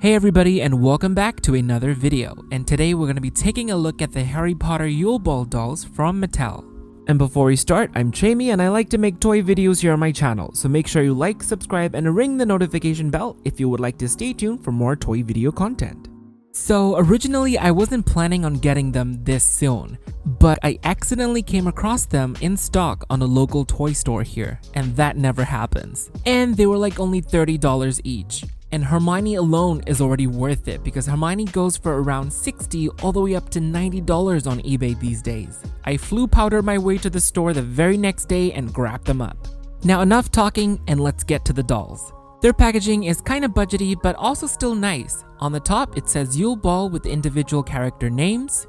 Hey everybody, and welcome back to another video, and today we're going to be taking a look at the Harry Potter Yule Ball dolls from Mattel. And before we start, I'm Chaymie and I like to make toy videos here on my channel, so make sure you like, subscribe, and ring the notification bell if you would like to stay tuned for more toy video content. So originally I wasn't planning on getting them this soon, but I accidentally came across them in stock on a local toy store here, and that never happens. And they were like only $30 each. And Hermione alone is already worth it because Hermione goes for around $60 all the way up to $90 on eBay these days. I flew powdered my way to the store the very next day and grabbed them up. Now enough talking and let's get to the dolls. Their packaging is kind of budgety but also still nice. On the top it says Yule Ball with individual character names.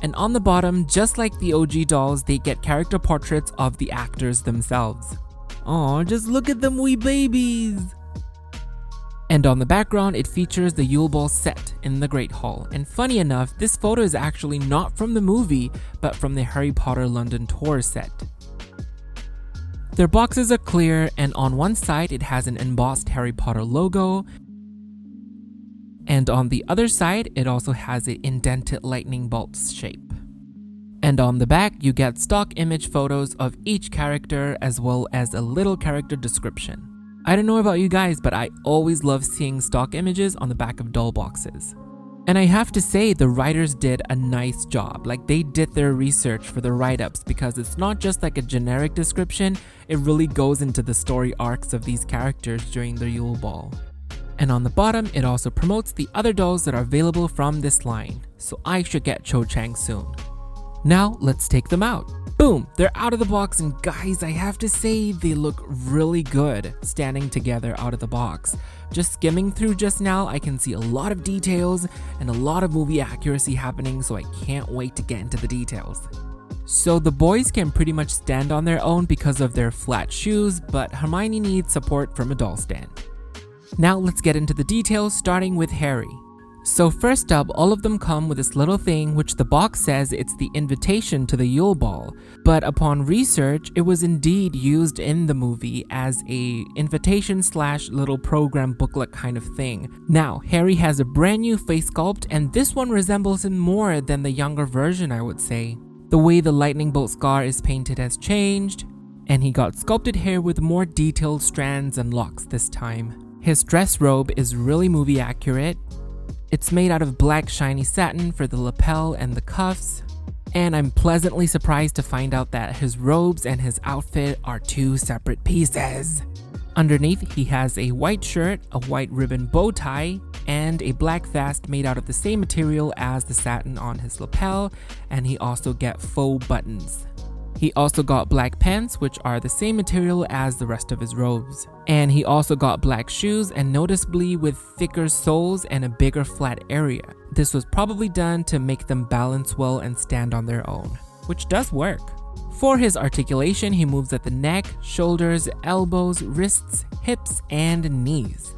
And on the bottom, just like the OG dolls, they get character portraits of the actors themselves. Aw, just look at them wee babies! And on the background, it features the Yule Ball set in the Great Hall. And funny enough, this photo is actually not from the movie, but from the Harry Potter London tour set. Their boxes are clear, and on one side it has an embossed Harry Potter logo, and on the other side, it also has an indented lightning bolt shape. And on the back, you get stock image photos of each character as well as a little character description. I don't know about you guys, but I always love seeing stock images on the back of doll boxes. And I have to say, the writers did a nice job. Like, they did their research for the write-ups because it's not just like a generic description, it really goes into the story arcs of these characters during the Yule Ball. And on the bottom, it also promotes the other dolls that are available from this line, so I should get Cho Chang soon. Now, let's take them out. Boom! They're out of the box, and guys, I have to say, they look really good standing together out of the box. Just skimming through just now, I can see a lot of details and a lot of movie accuracy happening, so I can't wait to get into the details. So the boys can pretty much stand on their own because of their flat shoes, but Hermione needs support from a doll stand. Now let's get into the details, starting with Harry. So first up, all of them come with this little thing which the box says it's the invitation to the Yule Ball, but upon research, it was indeed used in the movie as a invitation / little program booklet kind of thing. Now, Harry has a brand new face sculpt, and this one resembles him more than the younger version, I would say. The way the lightning bolt scar is painted has changed, and he got sculpted hair with more detailed strands and locks this time. His dress robe is really movie accurate. It's made out of black shiny satin for the lapel and the cuffs. And I'm pleasantly surprised to find out that his robes and his outfit are two separate pieces. Underneath, he has a white shirt, a white ribbon bow tie, and a black vest made out of the same material as the satin on his lapel, and he also gets faux buttons. He also got black pants, which are the same material as the rest of his robes. And he also got black shoes, and noticeably with thicker soles and a bigger flat area. This was probably done to make them balance well and stand on their own, which does work. For his articulation, he moves at the neck, shoulders, elbows, wrists, hips, and knees.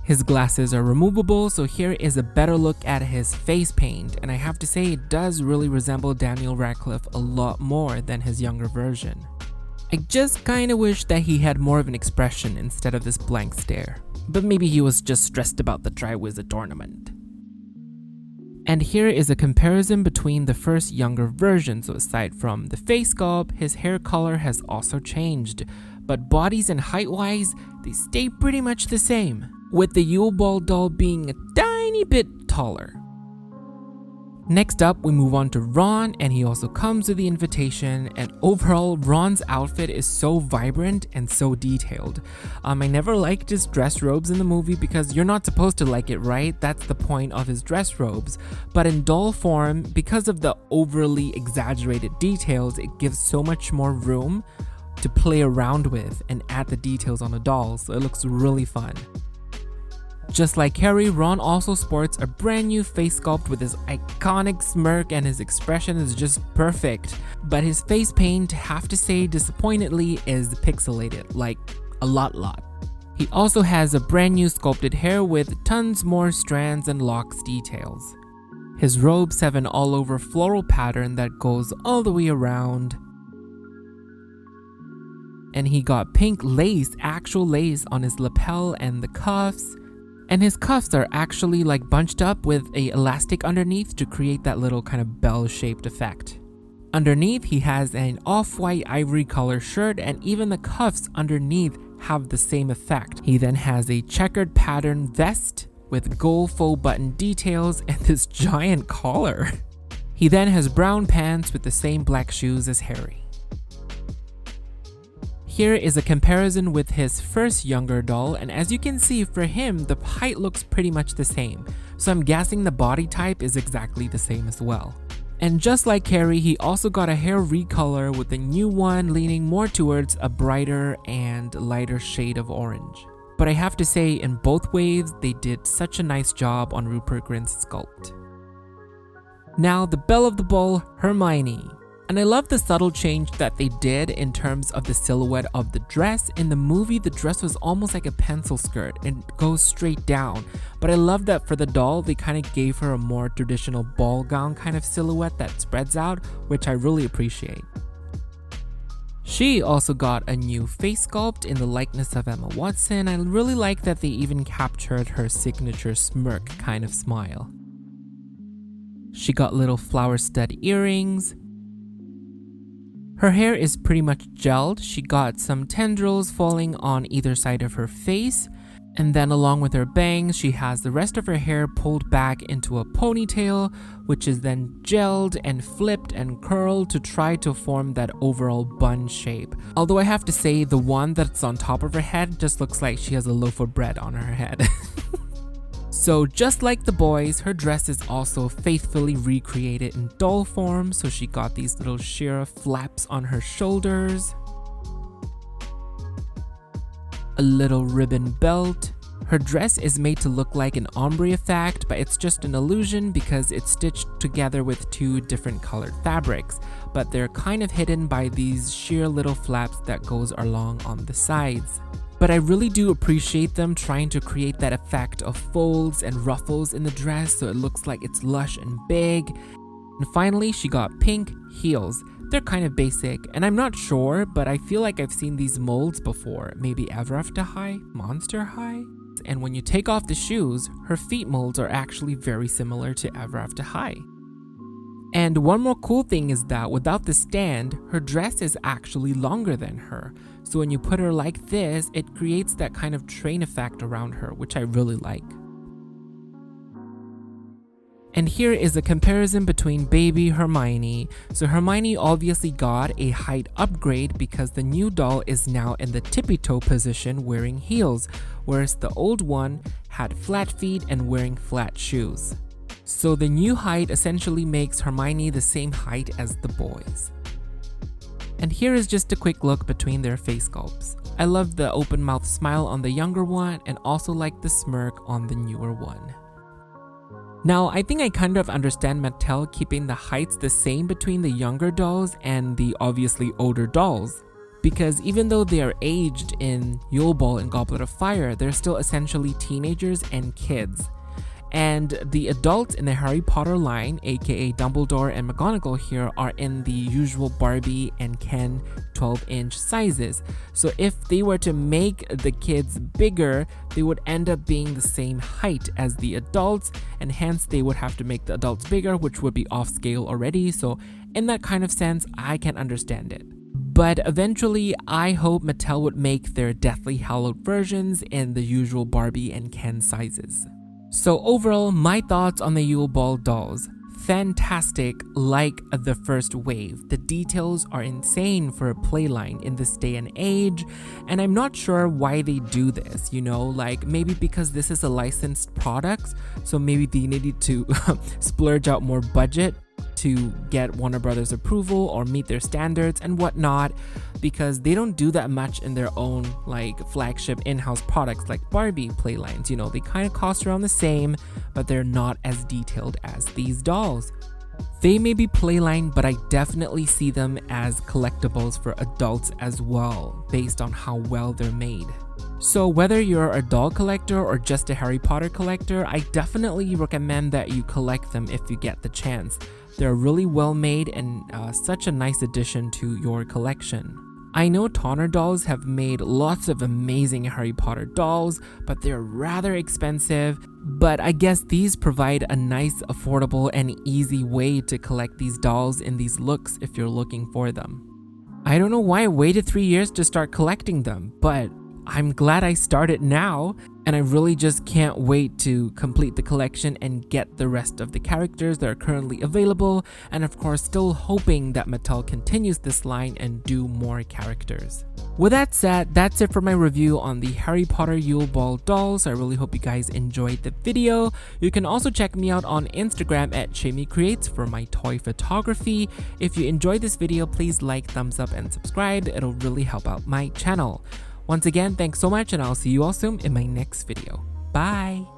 His glasses are removable, so here is a better look at his face paint, and I have to say it does really resemble Daniel Radcliffe a lot more than his younger version. I just kinda wish that he had more of an expression instead of this blank stare, but maybe he was just stressed about the Triwizard Tournament. And here is a comparison between the first younger version, so aside from the face sculpt, his hair color has also changed, but bodies and height-wise, they stay pretty much the same, with the Yule Ball doll being a tiny bit taller. Next up, we move on to Ron, and he also comes with the invitation, and overall, Ron's outfit is so vibrant and so detailed. I never liked his dress robes in the movie because you're not supposed to like it, right? That's the point of his dress robes. But in doll form, because of the overly exaggerated details, it gives so much more room to play around with and add the details on the dolls, so it looks really fun. Just like Harry, Ron also sports a brand new face sculpt with his iconic smirk, and his expression is just perfect. But his face paint, have to say disappointingly, is pixelated, like a lot. He also has a brand new sculpted hair with tons more strands and locks details. His robes have an all over floral pattern that goes all the way around. And he got pink lace, actual lace on his lapel and the cuffs. And his cuffs are actually like bunched up with a elastic underneath to create that little kind of bell-shaped effect. Underneath, he has an off-white ivory color shirt, and even the cuffs underneath have the same effect. He then has a checkered pattern vest with gold faux button details and this giant collar. He then has brown pants with the same black shoes as Harry. Here is a comparison with his first younger doll, and as you can see, for him, the height looks pretty much the same, so I'm guessing the body type is exactly the same as well. And just like Harry, he also got a hair recolor with the new one leaning more towards a brighter and lighter shade of orange. But I have to say, in both waves, they did such a nice job on Rupert Grint's sculpt. Now, the belle of the ball, Hermione. And I love the subtle change that they did in terms of the silhouette of the dress. In the movie, the dress was almost like a pencil skirt and goes straight down. But I love that for the doll, they kind of gave her a more traditional ball gown kind of silhouette that spreads out, which I really appreciate. She also got a new face sculpt in the likeness of Emma Watson. I really like that they even captured her signature smirk kind of smile. She got little flower stud earrings. Her hair is pretty much gelled. She got some tendrils falling on either side of her face, and then along with her bangs, she has the rest of her hair pulled back into a ponytail, which is then gelled and flipped and curled to try to form that overall bun shape. Although I have to say, the one that's on top of her head just looks like she has a loaf of bread on her head. So just like the boys, her dress is also faithfully recreated in doll form, so she got these little sheer flaps on her shoulders, a little ribbon belt. Her dress is made to look like an ombre effect, but it's just an illusion because it's stitched together with two different colored fabrics, but they're kind of hidden by these sheer little flaps that goes along on the sides. But I really do appreciate them trying to create that effect of folds and ruffles in the dress so it looks like it's lush and big. And finally, she got pink heels. They're kind of basic, and I'm not sure, but I feel like I've seen these molds before. Maybe Ever After High, Monster High? And when you take off the shoes, her feet molds are actually very similar to Ever After High. And one more cool thing is that without the stand, her dress is actually longer than her. So when you put her like this, it creates that kind of train effect around her, which I really like. And here is a comparison between baby Hermione. So Hermione obviously got a height upgrade because the new doll is now in the tippy toe position wearing heels, whereas the old one had flat feet and wearing flat shoes. So the new height essentially makes Hermione the same height as the boys. And here is just a quick look between their face sculpts. I love the open mouth smile on the younger one and also like the smirk on the newer one. Now, I think I kind of understand Mattel keeping the heights the same between the younger dolls and the obviously older dolls. Because even though they are aged in Yule Ball and Goblet of Fire, they're still essentially teenagers and kids. And the adults in the Harry Potter line, aka Dumbledore and McGonagall here, are in the usual Barbie and Ken 12-inch sizes. So if they were to make the kids bigger, they would end up being the same height as the adults, and hence they would have to make the adults bigger, which would be off scale already. So in that kind of sense, I can understand it. But eventually, I hope Mattel would make their Deathly Hallows versions in the usual Barbie and Ken sizes. So overall, my thoughts on the Yule Ball dolls. Fantastic, like the first wave. The details are insane for a playline in this day and age, and I'm not sure why they do this, you know, like maybe because this is a licensed product, so maybe they needed to splurge out more budget to get Warner Brothers approval or meet their standards and whatnot, because they don't do that much in their own like flagship in-house products like Barbie playlines. You know, they kind of cost around the same, but they're not as detailed as these dolls. They may be playline, but I definitely see them as collectibles for adults as well, based on how well they're made. So whether you're a doll collector or just a Harry Potter collector, I definitely recommend that you collect them if you get the chance. They're really well made and such a nice addition to your collection. I know Toner Dolls have made lots of amazing Harry Potter dolls, but they're rather expensive. But I guess these provide a nice, affordable, and easy way to collect these dolls in these looks if you're looking for them. I don't know why I waited 3 years to start collecting them, but I'm glad I started now, and I really just can't wait to complete the collection and get the rest of the characters that are currently available, and of course still hoping that Mattel continues this line and do more characters. With that said, that's it for my review on the Harry Potter Yule Ball dolls. I really hope you guys enjoyed the video. You can also check me out on Instagram at Chaymie Creates for my toy photography. If you enjoyed this video, please like, thumbs up, and subscribe. It'll really help out my channel. Once again, thanks so much, and I'll see you all soon in my next video. Bye!